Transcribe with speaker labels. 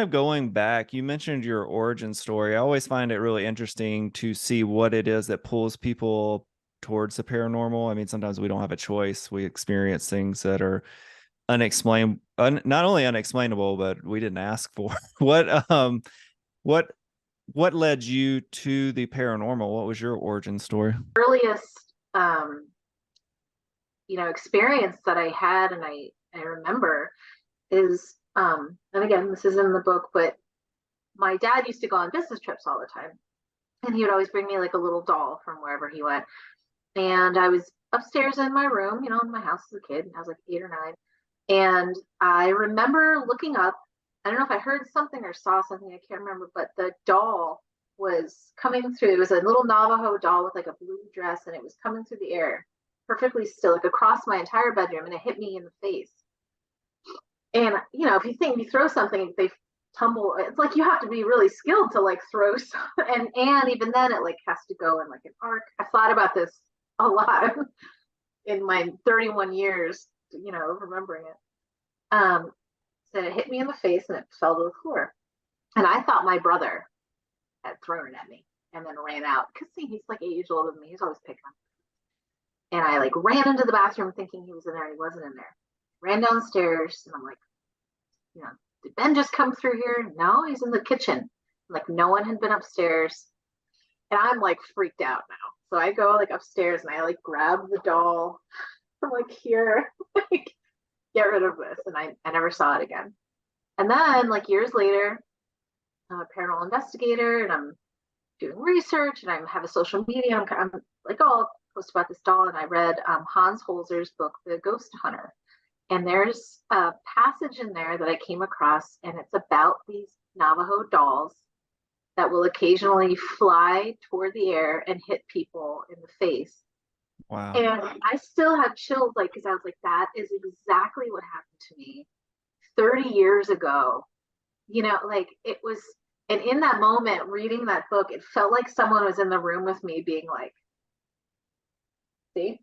Speaker 1: kind of going back, you mentioned your origin story. I always find it really interesting to see what it is that pulls people towards the paranormal. I mean, sometimes we don't have a choice. We experience things that are not only unexplainable, but we didn't ask for. What what led you to the paranormal? What was your origin story?
Speaker 2: Earliest experience that I had and I remember is and again, this is in the book, but my dad used to go on business trips all the time. And he would always bring me like a little doll from wherever he went. And I was upstairs in my room, in my house as a kid. I was like 8 or 9. And I remember looking up. I don't know if I heard something or saw something. I can't remember, but the doll was coming through. It was a little Navajo doll with like a blue dress, and it was coming through the air perfectly still, like across my entire bedroom, and it hit me in the face. And if you throw something, they tumble. It's like you have to be really skilled to like throw some, and even then, it like has to go in like an arc. I thought about this a lot in my 31 years, remembering it. So it hit me in the face and it fell to the floor. And I thought my brother had thrown it at me and then ran out because he's like 8 years older than me. He's always picking on me. And I like ran into the bathroom thinking he was in there, and he wasn't in there. Ran downstairs and I'm like, did Ben just come through here? No, he's in the kitchen. Like no one had been upstairs. And I'm like freaked out now. So I go like upstairs and I like grab the doll. I'm like, here, like, get rid of this. And I never saw it again. And then like years later, I'm a paranormal investigator and I'm doing research and I have a social media. I'm like, oh, I'll post about this doll. And I read Hans Holzer's book, The Ghost Hunter. And there's a passage in there that I came across, and it's about these Navajo dolls that will occasionally fly toward the air and hit people in the face.
Speaker 1: Wow.
Speaker 2: And I still have chills, like, because I was like, that is exactly what happened to me 30 years ago. Like it was, and in that moment, reading that book, it felt like someone was in the room with me being like, see,